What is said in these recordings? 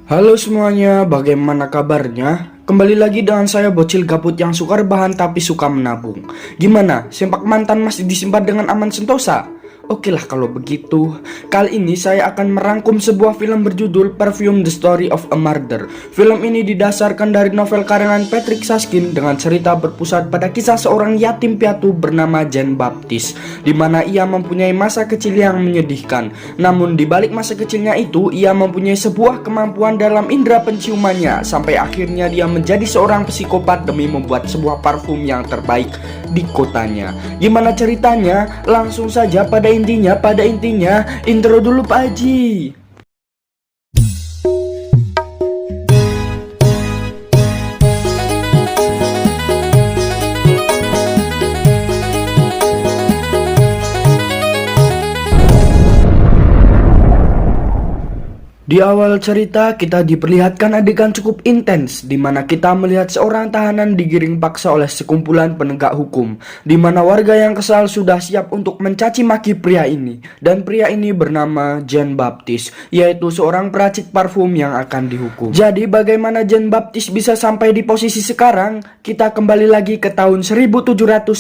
Halo semuanya, bagaimana kabarnya? Kembali lagi dengan saya bocil gabut yang suka rebahan tapi suka menabung. Gimana, sempak mantan masih disimpan dengan aman sentosa? Oke lah kalau begitu. Kali ini saya akan merangkum sebuah film berjudul Perfume: The Story of a Murder. Film ini didasarkan dari novel karangan Patrick Susskind dengan cerita berpusat pada kisah seorang yatim piatu bernama Jean Baptiste, di mana ia mempunyai masa kecil yang menyedihkan. Namun di balik masa kecilnya itu, ia mempunyai sebuah kemampuan dalam indera penciumannya sampai akhirnya dia menjadi seorang psikopat demi membuat sebuah parfum yang terbaik di kotanya. Gimana ceritanya? Langsung saja pada intinya intro dulu Pak Haji. Di awal cerita kita diperlihatkan adegan cukup intens di mana kita melihat seorang tahanan digiring paksa oleh sekumpulan penegak hukum, di mana warga yang kesal sudah siap untuk mencaci maki pria ini, dan pria ini bernama Jean Baptiste, yaitu seorang peracik parfum yang akan dihukum. Jadi bagaimana Jean Baptiste bisa sampai di posisi sekarang? Kita kembali lagi ke tahun 1738,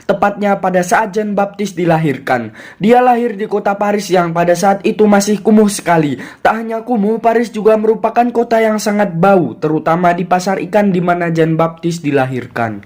tepatnya pada saat Jean Baptiste dilahirkan. Dia lahir di kota Paris yang pada saat itu masih kumuh sekali. Tak hanya kumuh, Paris juga merupakan kota yang sangat bau, terutama di pasar ikan di mana Jean Baptiste dilahirkan.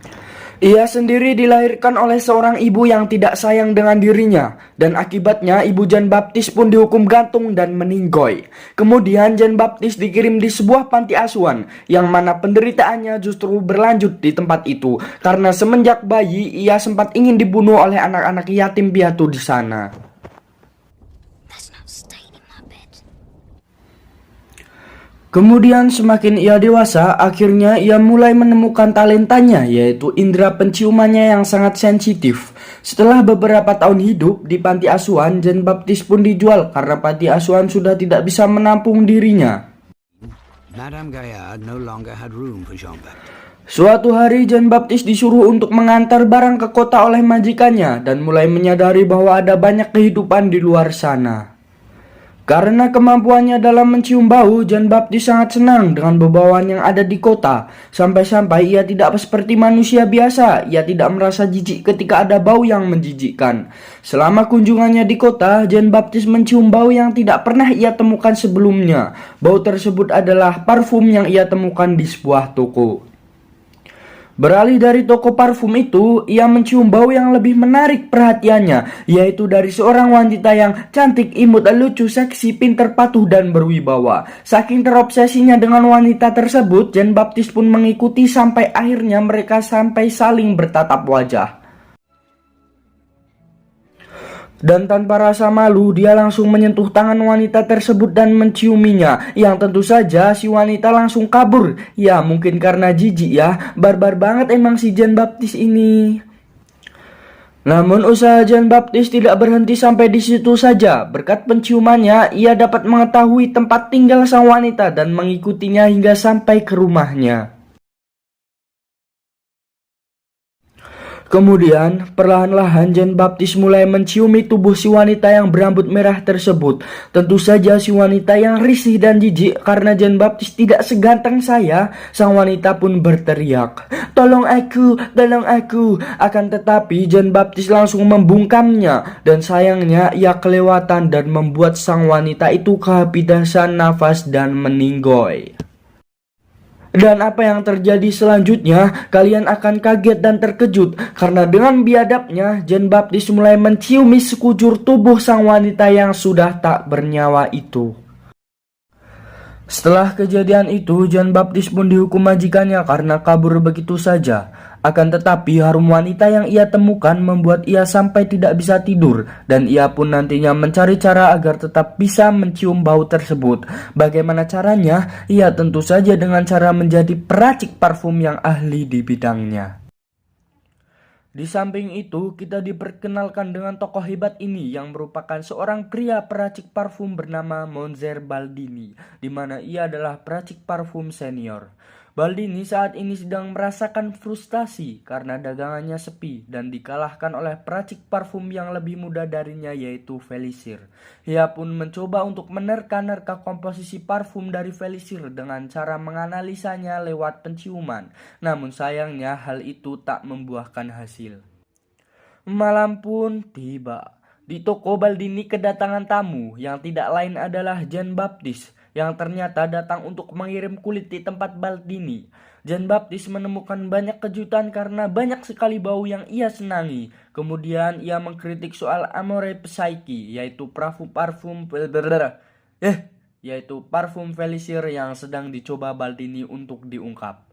Ia sendiri dilahirkan oleh seorang ibu yang tidak sayang dengan dirinya, dan akibatnya ibu Jean Baptiste pun dihukum gantung dan meninggoy. Kemudian Jean Baptiste dikirim di sebuah panti asuhan, yang mana penderitaannya justru berlanjut di tempat itu, karena semenjak bayi ia sempat ingin dibunuh oleh anak-anak yatim piatu di sana. Kemudian semakin ia dewasa, akhirnya ia mulai menemukan talentanya, yaitu indera penciumannya yang sangat sensitif. Setelah beberapa tahun hidup di panti asuhan, Jean Baptiste pun dijual karena panti asuhan sudah tidak bisa menampung dirinya. Madame Gaillard no longer had room for Jean-Baptiste. Suatu hari Jean Baptiste disuruh untuk mengantar barang ke kota oleh majikannya dan mulai menyadari bahwa ada banyak kehidupan di luar sana. Karena kemampuannya dalam mencium bau, Jean Baptiste sangat senang dengan bebauan yang ada di kota. Sampai-sampai ia tidak seperti manusia biasa, ia tidak merasa jijik ketika ada bau yang menjijikkan. Selama kunjungannya di kota, Jean Baptiste mencium bau yang tidak pernah ia temukan sebelumnya. Bau tersebut adalah parfum yang ia temukan di sebuah toko. Beralih dari toko parfum itu, ia mencium bau yang lebih menarik perhatiannya, yaitu dari seorang wanita yang cantik, imut, lucu, seksi, pintar, patuh, dan berwibawa. Saking terobsesinya dengan wanita tersebut, Jean Baptiste pun mengikuti sampai akhirnya mereka sampai saling bertatap wajah. Dan tanpa rasa malu, dia langsung menyentuh tangan wanita tersebut dan menciuminya. Yang tentu saja si wanita langsung kabur. Ya mungkin karena jijik ya, barbar banget emang si Jean Baptiste ini. Namun usaha Jean Baptiste tidak berhenti sampai di situ saja. Berkat penciumannya, ia dapat mengetahui tempat tinggal sang wanita dan mengikutinya hingga sampai ke rumahnya. Kemudian, perlahan-lahan Jean Baptiste mulai menciumi tubuh si wanita yang berambut merah tersebut. Tentu saja si wanita yang risih dan jijik karena Jean Baptiste tidak seganteng saya. Sang wanita pun berteriak, tolong aku, tolong aku." Akan tetapi Jean Baptiste langsung membungkamnya. Dan sayangnya ia kelewatan dan membuat sang wanita itu kehabisan nafas dan meninggoy. Dan apa yang terjadi selanjutnya, kalian akan kaget dan terkejut karena dengan biadabnya Jean Baptiste mulai menciumi sekujur tubuh sang wanita yang sudah tak bernyawa itu. Setelah kejadian itu, Jean Baptiste pun dihukum majikannya karena kabur begitu saja. Akan tetapi harum wanita yang ia temukan membuat ia sampai tidak bisa tidur, dan ia pun nantinya mencari cara agar tetap bisa mencium bau tersebut. Bagaimana caranya? Ia tentu saja dengan cara menjadi peracik parfum yang ahli di bidangnya. Di samping itu, kita diperkenalkan dengan tokoh hebat ini yang merupakan seorang pria peracik parfum bernama Monsieur Baldini, di mana ia adalah peracik parfum senior. Baldini saat ini sedang merasakan frustasi karena dagangannya sepi dan dikalahkan oleh peracik parfum yang lebih muda darinya yaitu Felisir. Ia pun mencoba untuk menerka-nerka komposisi parfum dari Felisir dengan cara menganalisanya lewat penciuman. Namun sayangnya hal itu tak membuahkan hasil. Malam pun tiba. Di toko Baldini kedatangan tamu yang tidak lain adalah Jean Baptiste yang ternyata datang untuk mengirim kulit di tempat Baldini. Jean Baptiste menemukan banyak kejutan karena banyak sekali bau yang ia senangi. Kemudian ia mengkritik soal Amore Psyche, yaitu parfum Felisir yang sedang dicoba Baldini untuk diungkap.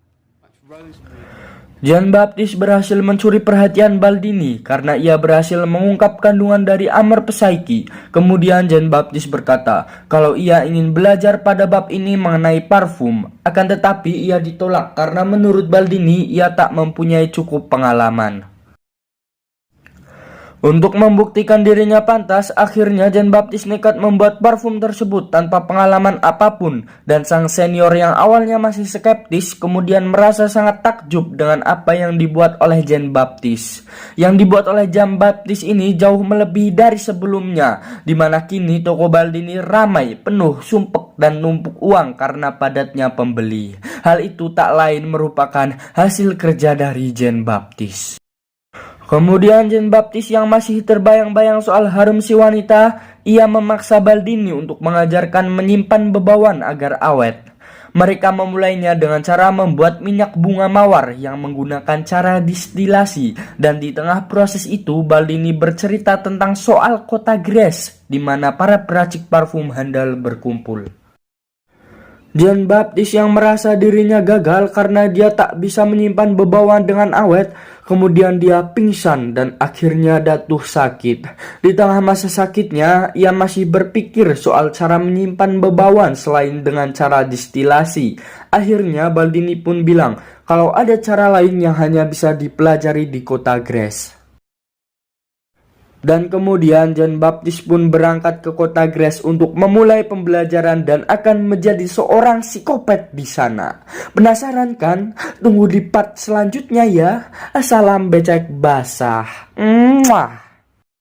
Jean Baptiste berhasil mencuri perhatian Baldini karena ia berhasil mengungkap kandungan dari Amor Psyche. Kemudian Jean Baptiste berkata kalau ia ingin belajar pada bab ini mengenai parfum, akan tetapi ia ditolak karena menurut Baldini ia tak mempunyai cukup pengalaman. Untuk membuktikan dirinya pantas, akhirnya Jean Baptiste nekat membuat parfum tersebut tanpa pengalaman apapun, dan sang senior yang awalnya masih skeptis kemudian merasa sangat takjub dengan apa yang dibuat oleh Jean Baptiste. Yang dibuat oleh Jean Baptiste ini jauh melebihi dari sebelumnya, di mana kini toko Baldini ramai, penuh, sumpek dan numpuk uang karena padatnya pembeli. Hal itu tak lain merupakan hasil kerja dari Jean Baptiste. Kemudian Jean Baptiste yang masih terbayang-bayang soal harum si wanita, ia memaksa Baldini untuk mengajarkan menyimpan bebawan agar awet. Mereka memulainya dengan cara membuat minyak bunga mawar yang menggunakan cara distilasi, dan di tengah proses itu Baldini bercerita tentang soal kota Grasse di mana para peracik parfum handal berkumpul. Jean Baptiste yang merasa dirinya gagal karena dia tak bisa menyimpan bebawan dengan awet, kemudian dia pingsan dan akhirnya jatuh sakit. Di tengah masa sakitnya, ia masih berpikir soal cara menyimpan bebawan selain dengan cara distilasi. Akhirnya Baldini pun bilang kalau ada cara lain yang hanya bisa dipelajari di kota Grasse. Dan kemudian Jean Baptiste pun berangkat ke kota Grasse untuk memulai pembelajaran dan akan menjadi seorang psikopat di sana. Penasaran kan? Tunggu di part selanjutnya ya. Salam becek basah. Mwah.